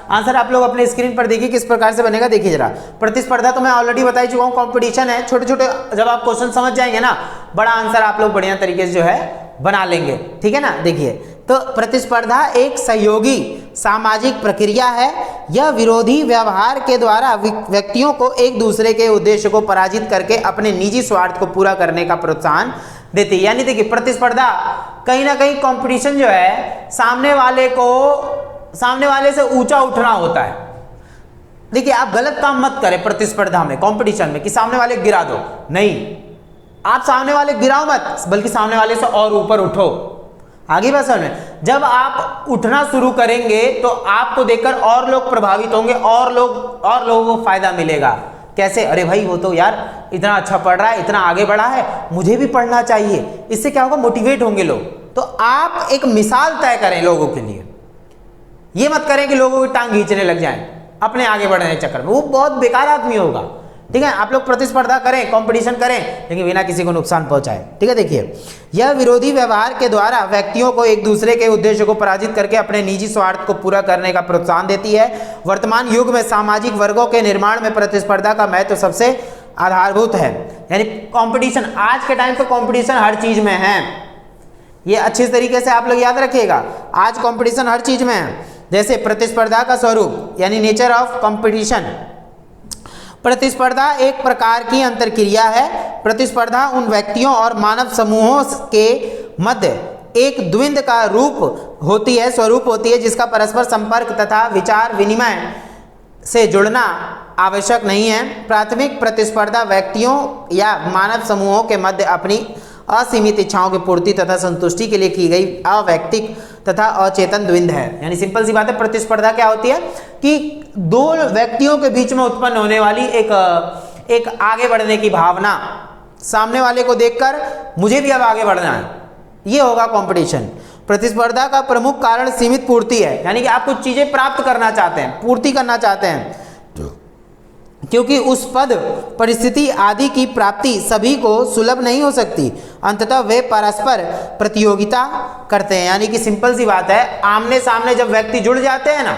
आंसर आप लोग अपने स्क्रीन पर देखिए किस प्रकार से बनेगा। देखिए जरा, प्रतिस्पर्धा तो मैं ऑलरेडी बता ही चुका हूँ, कंपटीशन है। छोटे छोटे जब आप क्वेश्चन समझ जाएंगे ना, बड़ा आंसर आप लोग बढ़िया तरीके से जो है बना लेंगे, ठीक है ना। देखिए तो प्रतिस्पर्धा एक सहयोगी सामाजिक प्रक्रिया है। यह विरोधी व्यवहार के द्वारा व्यक्तियों को एक दूसरे के उद्देश्य को पराजित करके अपने निजी स्वार्थ को पूरा करने का प्रोत्साहन देती है। यानी देखिए प्रतिस्पर्धा कहीं ना कहीं कंपटीशन जो है सामने वाले से ऊंचा उठना होता है। देखिए आप गलत काम मत करें प्रतिस्पर्धा में, कंपटीशन में, कि सामने वाले गिरा दो, नहीं, आप सामने वाले गिराओ मत, बल्कि सामने वाले से और ऊपर उठो। आगे बात समझ में, जब आप उठना शुरू करेंगे तो आपको देखकर और लोग प्रभावित होंगे और लोगों को फायदा मिलेगा। कैसे? अरे भाई वो तो यार इतना अच्छा पढ़ रहा है, इतना आगे बढ़ा है, मुझे भी पढ़ना चाहिए। इससे क्या होगा? मोटिवेट होंगे लोग। तो आप एक मिसाल तय करें लोगों के लिए, ये मत करें कि लोगों की टांग खींचने लग जाएं अपने आगे बढ़ने के चक्कर में, वो बहुत बेकार आदमी होगा। ठीक है, आप लोग प्रतिस्पर्धा करें, कंपटीशन करें, लेकिन बिना किसी को नुकसान पहुंचाए। ठीक है, देखिए यह विरोधी व्यवहार के द्वारा व्यक्तियों को एक दूसरे के उद्देश्य को पराजित करके अपने निजी स्वार्थ को पूरा करने का प्रोत्साहन देती है। वर्तमान युग में सामाजिक वर्गों के निर्माण में प्रतिस्पर्धा का महत्व सबसे आधारभूत है। यानी कंपटीशन, आज के टाइम पे कंपटीशन हर चीज में है, ये अच्छे तरीके से आप लोग याद रखिएगा। आज कंपटीशन हर चीज में है। जैसे प्रतिस्पर्धा का स्वरूप यानी नेचर ऑफ कंपटीशन। प्रतिस्पर्धा एक प्रकार की अंतरक्रिया है। प्रतिस्पर्धा उन व्यक्तियों और मानव समूहों के मध्य एक द्वंद्व का स्वरूप होती है जिसका परस्पर संपर्क तथा विचार विनिमय से जुड़ना आवश्यक नहीं है। प्राथमिक प्रतिस्पर्धा व्यक्तियों या मानव समूहों के मध्य अपनी असीमित इच्छाओं की पूर्ति तथा संतुष्टि के लिए की गई अवैयक्तिक तथा अचेतन द्वंद्व है। यानी सिंपल सी बात है, प्रतिस्पर्धा क्या होती है कि दो व्यक्तियों के बीच में उत्पन्न होने वाली एक आगे बढ़ने की भावना, सामने वाले को देखकर मुझे भी अब आगे बढ़ना है, ये होगा कंपटीशन। प्रतिस्पर्धा का प्रमुख कारण सीमित पूर्ति है, यानी कि आप कुछ चीजें प्राप्त करना चाहते हैं, पूर्ति करना चाहते हैं, क्योंकि उस पद परिस्थिति आदि की प्राप्ति सभी को सुलभ नहीं हो सकती। अंततः वे परस्पर प्रतियोगिता करते हैं। यानी कि सिंपल सी बात है, आमने सामने जब व्यक्ति जुड़ जाते हैं ना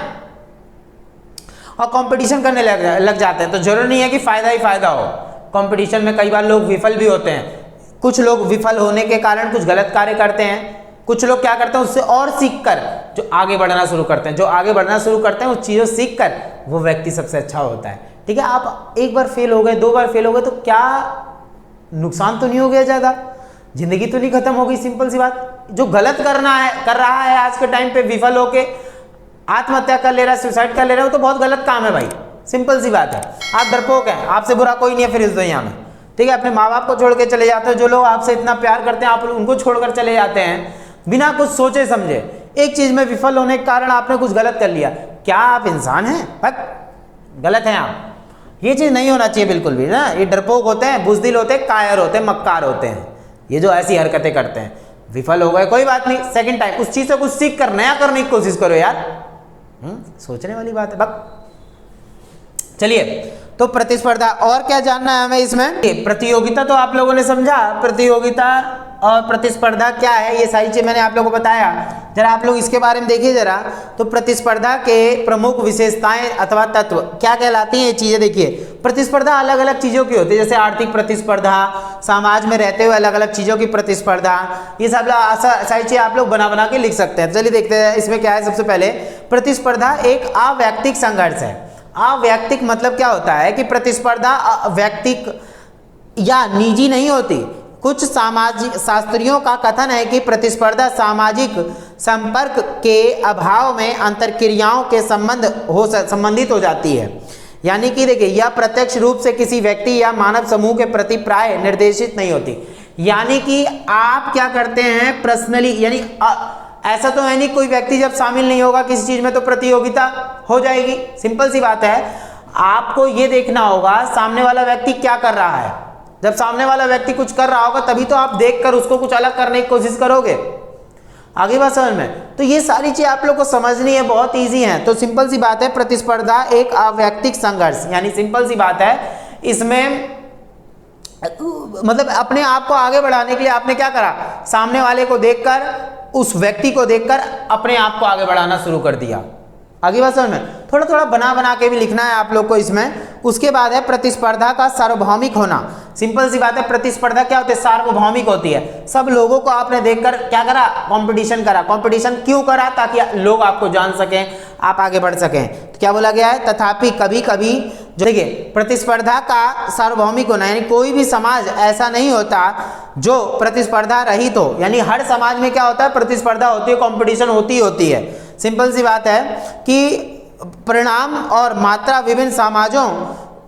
और कंपटीशन करने लग जाते हैं, तो जरूरी नहीं है कि फायदा ही फायदा हो। कंपटीशन में कई बार लोग विफल भी होते हैं। कुछ लोग विफल होने के कारण कुछ गलत कार्य करते हैं, कुछ लोग क्या करते हैं उससे और सीखकर जो आगे बढ़ना शुरू करते हैं। जो आगे बढ़ना शुरू करते हैं उस चीज़ों सीखकर वो व्यक्ति सबसे अच्छा होता है। ठीक है, आप एक बार फेल हो गए, 2 बार फेल हो गए तो क्या नुकसान तो नहीं हो गया ज़्यादा, जिंदगी तो नहीं खत्म हो गई। सिंपल सी बात, जो गलत कर रहा है आज के टाइम पे विफल होके आत्महत्या कर ले रहा है, सुसाइड कर ले रहा है, वो तो बहुत गलत काम है भाई। सिंपल सी बात है, आप डरपोक हैं, आपसे बुरा कोई नहीं है फिर इस दुनिया में। ठीक है, अपने माँ बाप को छोड़ के चले जाते हो, जो लोग आपसे इतना प्यार करते हैं आप उनको छोड़कर चले जाते हैं बिना कुछ सोचे समझे। एक चीज में विफल होने के कारण आपने कुछ गलत कर लिया, क्या आप इंसान हैं? गलत हैं आप। ये चीज नहीं होना चाहिए बिल्कुल भी ना। ये डरपोक होते हैं, बुजदिल होते हैं, कायर होते हैं, मक्कार होते हैं, ये जो ऐसी हरकतें करते हैं। विफल हो गए कोई बात नहीं, सेकंड टाइम उस चीज से कुछ सीख कर नया करने की कोशिश करो यार। सोचने वाली बात है बक। चलिए, तो प्रतिस्पर्धा और क्या जानना है हमें इसमें? प्रतियोगिता तो आप लोगों ने समझा, प्रतियोगिता और प्रतिस्पर्धा क्या है, ये सारी चीज मैंने आप लोगों को बताया। जरा आप लोग इसके बारे में देखिए जरा। तो प्रतिस्पर्धा के प्रमुख विशेषताएं अथवा तत्व क्या कहलाती हैं ये चीजें देखिए। प्रतिस्पर्धा अलग अलग चीजों की होती है, जैसे आर्थिक प्रतिस्पर्धा, समाज में रहते हुए अलग अलग चीजों की प्रतिस्पर्धा, ये सब सारी चीजें आप लोग बना के लिख सकते हैं। चलिए देखते हैं इसमें क्या है। सबसे पहले प्रतिस्पर्धा एक अवैयक्तिक संघर्ष है। अवैयक्तिक मतलब क्या होता है कि प्रतिस्पर्धा वैयक्तिक या निजी नहीं होती। कुछ सामाजिक शास्त्रियों का कथन है कि प्रतिस्पर्धा सामाजिक संपर्क के अभाव में अंतरक्रियाओं के संबंधित हो जाती है। यानी कि देखिए, यह प्रत्यक्ष रूप से किसी व्यक्ति या मानव समूह के प्रति प्राय निर्देशित नहीं होती। यानी कि आप क्या करते हैं पर्सनली, यानी ऐसा तो है नहीं कोई व्यक्ति जब शामिल नहीं होगा किसी चीज में तो प्रतियोगिता हो जाएगी। सिंपल सी बात है, आपको ये देखना होगा सामने वाला व्यक्ति क्या कर रहा है। जब सामने वाला व्यक्ति कुछ कर रहा होगा तभी तो आप देखकर उसको कुछ अलग करने की कोशिश करोगे। आगे बात समझ में? तो ये सारी चीज आप लोग को समझनी है, बहुत इजी है। तो सिंपल सी बात है, प्रतिस्पर्धा एक अवैयक्तिक संघर्ष, यानी सिंपल सी बात है, इसमें मतलब अपने आप को आगे बढ़ाने के लिए आपने क्या करा, सामने वाले को देखकर, उस व्यक्ति को देखकर अपने आप को आगे बढ़ाना शुरू कर दिया। आगे बात समझ में? थोड़ा थोड़ा बना के भी लिखना है आप लोग को इसमें। उसके बाद है प्रतिस्पर्धा का सार्वभौमिक होना। सिंपल सी बात है, प्रतिस्पर्धा क्या होती है? सार्वभौमिक होती है। सब लोगों को आपने देखकर क्या करा, कंपटीशन करा। कंपटीशन क्यों करा? ताकि लोग आपको जान सकें, आप आगे बढ़ सकें। तो क्या बोला गया है? तथापि कभी कभी जो देखिए, प्रतिस्पर्धा का सार्वभौमिक होना, यानी कोई भी समाज ऐसा नहीं होता जो प्रतिस्पर्धा रहित हो। यानी हर समाज में क्या होता है, प्रतिस्पर्धा होती है, कंपटीशन होती है। सिंपल सी बात है कि परिणाम और मात्रा विभिन्न समाजों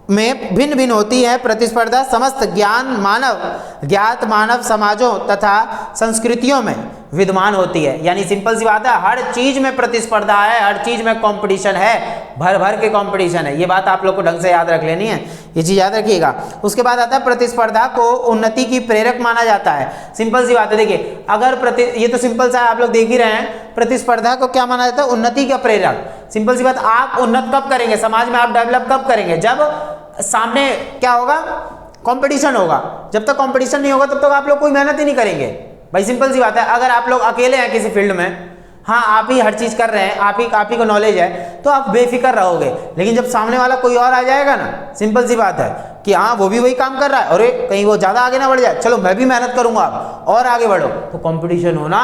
में भिन्न भिन्न होती है। प्रतिस्पर्धा समस्त ज्ञात मानव समाजों तथा संस्कृतियों में विद्यमान होती है। यानी सिंपल सी बात है, हर चीज में प्रतिस्पर्धा है, हर चीज में कंपटीशन है, भर भर के कंपटीशन है। ये बात आप लोग को ढंग से याद रख लेनी है, ये चीज याद रखिएगा। उसके बाद आता है प्रतिस्पर्धा को उन्नति की प्रेरक माना जाता है। सिंपल सी बात है, देखिए अगर ये तो सिंपल सा आप लोग देख ही रहे हैं, प्रतिस्पर्धा को क्या माना जाता है, उन्नति का प्रेरक। सिंपल सी बात, आप उन्नत कब करेंगे, समाज में आप डेवलप कब करेंगे, जब सामने क्या होगा, कंपटीशन होगा। जब तक कंपटीशन नहीं होगा तब तक आप लोग कोई मेहनत ही नहीं करेंगे भाई। सिंपल सी बात है, अगर आप लोग अकेले हैं किसी फील्ड में, हाँ आप ही हर चीज कर रहे हैं, आप ही को नॉलेज है, तो आप बेफिक्र रहोगे। लेकिन जब सामने वाला कोई और आ जाएगा ना, सिंपल सी बात है कि हाँ वो भी वही काम कर रहा है, अरे कहीं वो ज्यादा आगे ना बढ़ जाए, चलो मैं भी मेहनत करूंगा और आगे बढ़ो, तो कंपटीशन होना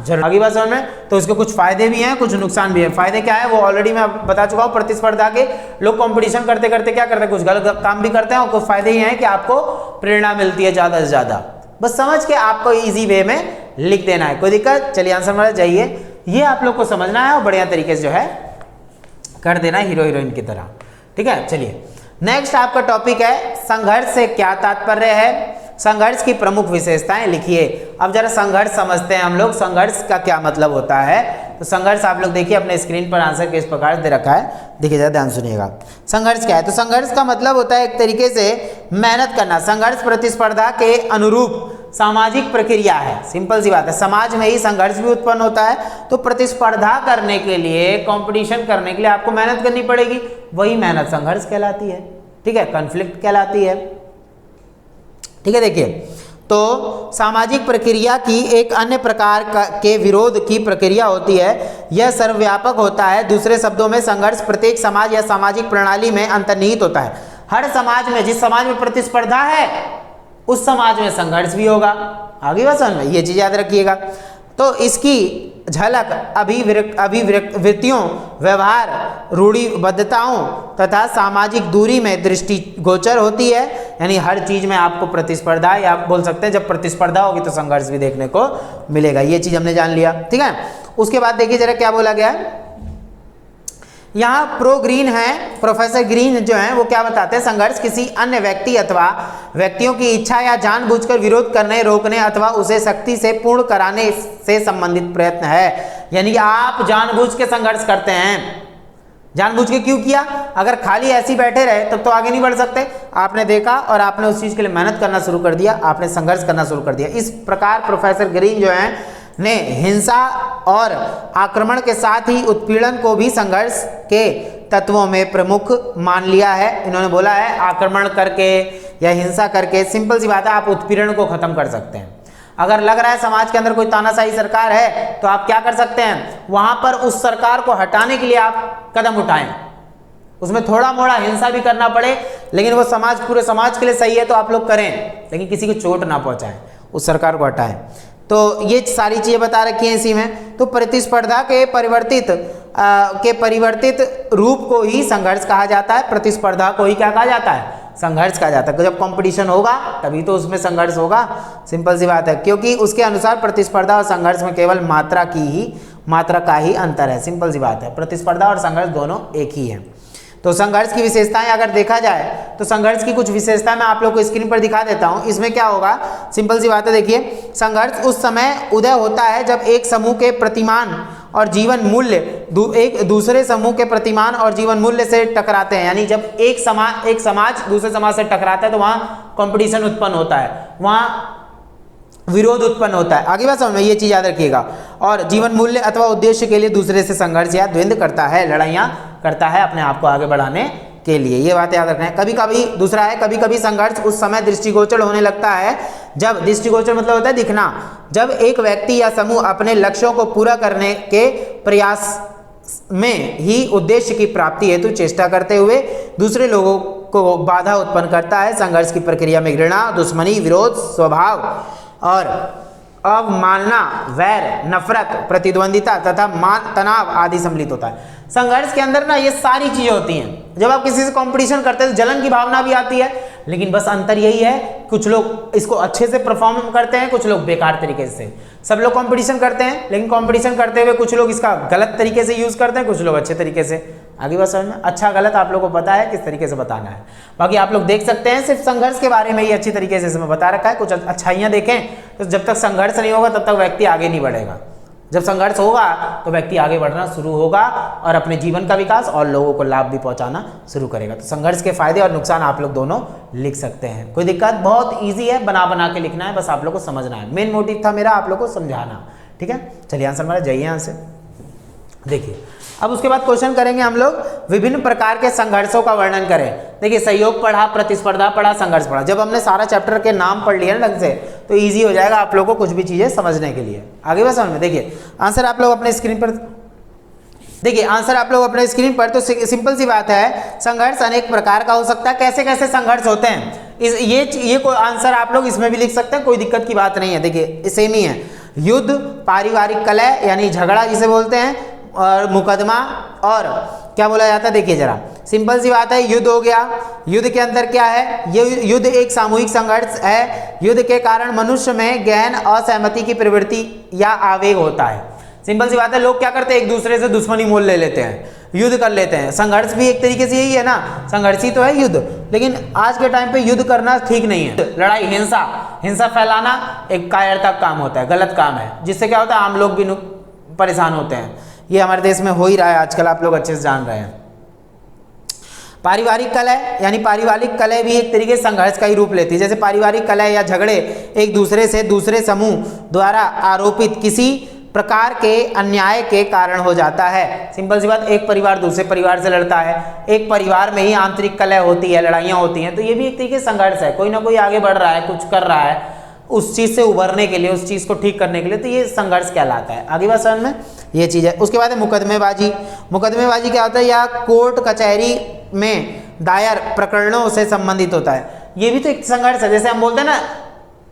जरूरी। आगे बात समझ में, तो इसके कुछ फायदे भी हैं, कुछ नुकसान भी है। फायदे क्या है वो ऑलरेडी मैं बता चुका हूँ। प्रतिस्पर्धा के लोग कंपटीशन करते करते क्या करते हैं, कुछ गलत काम भी करते हैं, और कुछ फायदे ही हैं कि आपको प्रेरणा मिलती है ज्यादा से ज्यादा। बस समझ के आपको इजी वे में लिख देना है, कोई दिक्कत, चलिए आंसर वाला जाइए। ये आप लोग को समझना है और बढ़िया तरीके से जो है कर देना है हीरो हीरोइन की तरह, ठीक है। चलिए नेक्स्ट आपका टॉपिक है संघर्ष से क्या तात्पर्य है, संघर्ष की प्रमुख विशेषताएं लिखिए। अब जरा संघर्ष समझते हैं हम लोग, संघर्ष का क्या मतलब होता है। तो संघर्ष आप लोग देखिए अपने स्क्रीन पर आंसर किस प्रकार दे रखा है, देखिए जरा ध्यान सुनिएगा। संघर्ष क्या है, तो संघर्ष का मतलब होता है एक तरीके से मेहनत करना। संघर्ष प्रतिस्पर्धा के अनुरूप सामाजिक प्रक्रिया है। सिंपल सी बात है, समाज में ही संघर्ष भी उत्पन्न होता है, तो प्रतिस्पर्धा करने के लिए, कंपटीशन करने के लिए आपको मेहनत करनी पड़ेगी, वही मेहनत संघर्ष कहलाती है, ठीक है, कॉन्फ्लिक्ट कहलाती है, ठीक है। देखिए तो सामाजिक प्रक्रिया की एक अन्य प्रकार के विरोध की प्रक्रिया होती है, यह सर्वव्यापक होता है। दूसरे शब्दों में संघर्ष प्रत्येक समाज या सामाजिक प्रणाली में अंतर्निहित होता है। हर समाज में, जिस समाज में प्रतिस्पर्धा है उस समाज में संघर्ष भी होगा। आगे बात समझ में, ये चीज याद रखिएगा। तो इसकी झलक अभिवृत्तियों, व्यवहार, रूढ़िबद्धताओं तथा सामाजिक दूरी में दृष्टिगोचर होती है। यानी हर चीज में आपको प्रतिस्पर्धा, या आप बोल सकते हैं जब प्रतिस्पर्धा होगी तो संघर्ष भी देखने को मिलेगा। ये चीज हमने जान लिया, ठीक है। उसके बाद देखिए जरा क्या बोला गया है यहाँ। प्रोफेसर ग्रीन जो है वो क्या बताते हैं, संघर्ष किसी अन्य व्यक्ति अथवा व्यक्तियों की इच्छा या जानबूझकर विरोध करने, रोकने अथवा उसे सख्ती से पूर्ण कराने से संबंधित प्रयत्न है। यानी कि आप जानबूझ के संघर्ष करते हैं। जानबूझ के क्यों किया, अगर खाली ऐसे ही बैठे रहे तब तो आगे नहीं बढ़ सकते। आपने देखा और आपने उस चीज के लिए मेहनत करना शुरू कर दिया, आपने संघर्ष करना शुरू कर दिया। इस प्रकार प्रोफेसर ग्रीन जो है ने हिंसा और आक्रमण के साथ ही उत्पीड़न को भी संघर्ष के तत्वों में प्रमुख मान लिया है। इन्होंने बोला है आक्रमण करके या हिंसा करके, सिंपल सी बात है, आप उत्पीड़न को खत्म कर सकते हैं। अगर लग रहा है समाज के अंदर कोई तानाशाही सरकार है तो आप क्या कर सकते हैं, वहां पर उस सरकार को हटाने के लिए आप कदम उठाएं। उसमें थोड़ा मोड़ा हिंसा भी करना पड़े, लेकिन वो समाज, पूरे समाज के लिए सही है तो आप लोग करें, लेकिन किसी को चोट ना पहुंचाएं, उस सरकार को हटाएं। तो ये सारी चीजें बता रखी हैं इसी में। तो प्रतिस्पर्धा के परिवर्तित रूप को ही संघर्ष कहा जाता है। प्रतिस्पर्धा को ही क्या कहा जाता है, संघर्ष कहा जाता है। जब कंपटीशन होगा तभी तो उसमें संघर्ष होगा, सिंपल सी बात है। क्योंकि उसके अनुसार प्रतिस्पर्धा और संघर्ष में केवल मात्रा का ही अंतर है, सिंपल सी बात है। प्रतिस्पर्धा और संघर्ष दोनों एक ही है। तो संघर्ष की विशेषताएं अगर देखा जाए तो संघर्ष की कुछ विशेषताएं मैं आप लोग को स्क्रीन पर दिखा देता हूं। इसमें क्या होगा, सिंपल सी बात है, देखिए संघर्ष उस समय उदय होता है जब एक समूह के प्रतिमान और जीवन मूल्य एक दूसरे समूह के प्रतिमान और जीवन मूल्य से टकराते हैं। यानी जब एक समाज दूसरे समाज से टकराता है तो वहां कंपटीशन उत्पन्न होता है, वहां विरोध उत्पन्न होता है। आगे बात समझ में, ये चीज याद रखिएगा। और जीवन मूल्य अथवा उद्देश्य के लिए दूसरे से संघर्ष या द्वंद्व करता है, लड़ाइयां करता है अपने आप को आगे बढ़ाने के लिए, ये बात याद रखना है। कभी कभी दूसरा है, कभी कभी संघर्ष उस समय दृष्टिगोचर होने लगता है जब, दृष्टिगोचर मतलब होता है दिखना, जब एक व्यक्ति या समूह अपने लक्ष्यों को पूरा करने के प्रयास में ही उद्देश्य की प्राप्ति हेतु चेष्टा करते हुए दूसरे लोगों को बाधा उत्पन्न करता है। संघर्ष की प्रक्रिया में घृणा, दुश्मनी, विरोध स्वभाव और अवमानना, वैर, नफरत, प्रतिद्वंदिता तथा तनाव आदि सम्मिलित होता है। संघर्ष के अंदर ना ये सारी चीजें होती हैं। जब आप किसी से कंपटीशन करते हैं तो जलन की भावना भी आती है, लेकिन बस अंतर यही है, कुछ लोग इसको अच्छे से परफॉर्म करते हैं, कुछ लोग बेकार तरीके से। सब लोग कंपटीशन करते हैं, लेकिन कंपटीशन करते हुए कुछ लोग इसका गलत तरीके से यूज करते हैं, कुछ लोग अच्छे तरीके से। आगे बात समझ में, अच्छा गलत आप लोगों को पता है किस तरीके से बताना है। बाकी आप लोग देख सकते हैं, सिर्फ संघर्ष के बारे में ही अच्छी तरीके से इसमें बता रखा है। कुछ अच्छाइयाँ देखें तो जब तक संघर्ष नहीं होगा तब तक व्यक्ति आगे नहीं बढ़ेगा। जब संघर्ष होगा तो व्यक्ति आगे बढ़ना शुरू होगा और अपने जीवन का विकास और लोगों को लाभ भी पहुंचाना शुरू करेगा। तो संघर्ष के फायदे और नुकसान आप लोग दोनों लिख सकते हैं, कोई दिक्कत, बहुत इजी है, बना बना के लिखना है, बस आप लोग को समझना है। मेन मोटिव था मेरा आप लोग को समझाना, ठीक है। चलिए आंसर हमारा जाइए यहाँ से। देखिए अब उसके बाद क्वेश्चन करेंगे हम लोग, विभिन्न प्रकार के संघर्षों का वर्णन करें। देखिए सहयोग पढ़ा, प्रतिस्पर्धा पढ़ा, संघर्ष पढ़ा। जब हमने सारा चैप्टर के नाम पढ़ लिया ना ढंग से तो इजी हो जाएगा आप लोगों को कुछ भी चीजें समझने के लिए। आगे बस समझ में। देखिए आंसर आप लोग अपने स्क्रीन पर, देखिए आंसर आप लोग अपने स्क्रीन पर। तो सिंपल सी बात है, संघर्ष अनेक प्रकार का हो सकता है। कैसे कैसे संघर्ष होते हैं ये कोई आंसर आप लोग इसमें भी लिख सकते हैं, कोई दिक्कत की बात नहीं है। देखिए सेम ही है, युद्ध, पारिवारिक कलह यानी झगड़ा जिसे बोलते हैं, और मुकदमा, और क्या बोला जाता है, देखिए जरा सिंपल सी बात है, युद्ध हो गया। युद्ध के अंदर क्या है, ये युद्ध एक सामूहिक संघर्ष है। युद्ध के कारण मनुष्य में गहन असहमति की प्रवृत्ति या आवेग होता है। सिंपल सी बात है, लोग क्या करते हैं, एक दूसरे से दुश्मनी मोल ले लेते हैं, युद्ध कर लेते हैं। संघर्ष भी एक तरीके से यही है ना, संघर्ष ही तो है युद्ध। लेकिन आज के टाइम पे युद्ध करना ठीक नहीं है। लड़ाई, हिंसा फैलाना एक कायरता काम होता है, गलत काम है, जिससे क्या होता है, आम लोग भी परेशान होते हैं। ये हमारे देश में हो ही रहा है आजकल, आप लोग अच्छे से जान रहे हैं। पारिवारिक कलह यानी पारिवारिक कलह भी एक तरीके से संघर्ष का ही रूप लेती है। जैसे पारिवारिक कलह या झगड़े एक दूसरे से दूसरे समूह द्वारा आरोपित किसी प्रकार के अन्याय के कारण हो जाता है। सिंपल सी बात, एक परिवार दूसरे परिवार से लड़ता है, एक परिवार में ही आंतरिक कलह होती है, लड़ाइयाँ होती हैं, तो ये भी एक तरीके से संघर्ष है। कोई ना कोई आगे बढ़ रहा है, कुछ कर रहा है उस चीज़ से उभरने के लिए, उस चीज़ को ठीक करने के लिए, तो ये संघर्ष कहलाता है। आगे बात समझ में, ये चीज़ है। उसके बाद है मुकदमेबाजी। मुकदमेबाजी क्या होता है, या कोर्ट कचहरी में दायर प्रकरणों से संबंधित होता है। ये भी तो एक संघर्ष है। जैसे हम बोलते हैं ना,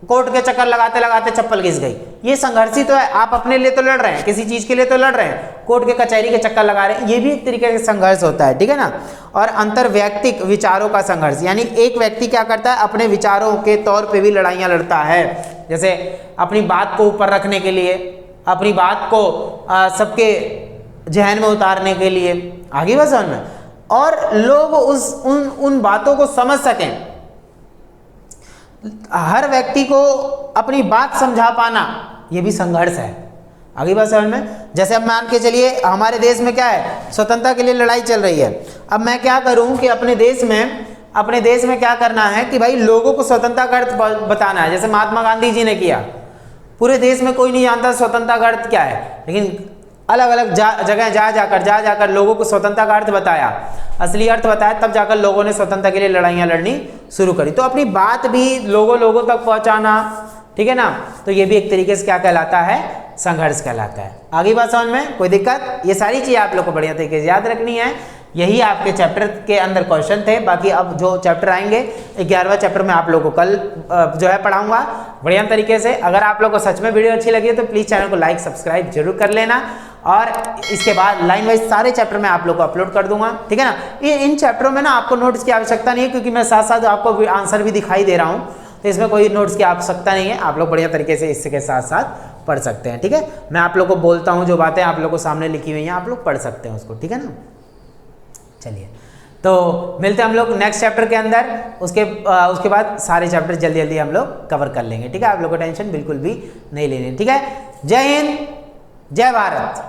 कोर्ट के चक्कर लगाते लगाते चप्पल घिस गई, ये संघर्ष ही तो है। आप अपने लिए तो लड़ रहे हैं, किसी चीज के लिए तो लड़ रहे हैं, कोर्ट के कचहरी के चक्कर लगा रहे हैं, ये भी एक तरीके से संघर्ष होता है, ठीक है ना। और अंतर्वैयक्तिक विचारों का संघर्ष, यानी एक व्यक्ति क्या करता है, अपने विचारों के तौर पे भी लड़ाइयाँ लड़ता है। जैसे अपनी बात को ऊपर रखने के लिए, अपनी बात को सबके जहन में उतारने के लिए, आगे बस समझ में, और लोग उन बातों को समझ सकें। हर व्यक्ति को अपनी बात समझा पाना, ये भी संघर्ष है। आगे बात समझ में। जैसे अब मान के चलिए हमारे देश में क्या है, स्वतंत्रता के लिए लड़ाई चल रही है। अब मैं क्या करूं कि अपने देश में क्या करना है कि भाई लोगों को स्वतंत्रता का अर्थ बताना है। जैसे महात्मा गांधी जी ने किया, पूरे देश में कोई नहीं जानता स्वतंत्रता का अर्थ क्या है, लेकिन अलग अलग जगह जा जाकर लोगों को स्वतंत्रता का अर्थ बताया, असली अर्थ बताया, तब जाकर लोगों ने स्वतंत्रता के लिए लड़ाइयाँ लड़नी शुरू करी। तो अपनी बात भी लोगों तक पहुँचाना, ठीक है ना, तो ये भी एक तरीके से क्या कहलाता है, संघर्ष कहलाता है। आगे बात समझ में, कोई दिक्कत, ये सारी चीज़ें आप लोग को बढ़िया तरीके से याद रखनी है। यही आपके चैप्टर के अंदर क्वेश्चन थे। बाकी अब जो चैप्टर आएंगे 11वां चैप्टर में आप लोगों को कल जो है पढ़ाऊंगा बढ़िया तरीके से। अगर आप लोगों को सच में वीडियो अच्छी लगी है तो प्लीज़ चैनल को लाइक सब्सक्राइब जरूर कर लेना, और इसके बाद लाइन वाइज सारे चैप्टर मैं आप लोग को अपलोड कर दूंगा, ठीक है ना। ये इन चैप्टरों में ना आपको नोट्स की आवश्यकता नहीं है, क्योंकि मैं साथ साथ आपको आंसर भी दिखाई दे रहा हूँ, तो इसमें कोई नोट्स की आवश्यकता नहीं है। आप लोग बढ़िया तरीके से इसके साथ साथ पढ़ सकते हैं, ठीक है। मैं आप लोग को बोलता हूँ, जो बातें आप लोग को सामने लिखी हुई हैं आप लोग पढ़ सकते हैं उसको, ठीक है ना। चलिए तो मिलते हैं हम लोग नेक्स्ट चैप्टर के अंदर। उसके बाद सारे चैप्टर जल्दी जल्दी हम लोग कवर कर लेंगे, ठीक है। आप लोग को टेंशन बिल्कुल भी नहीं लेनी, ठीक है। जय हिंद, जय भारत।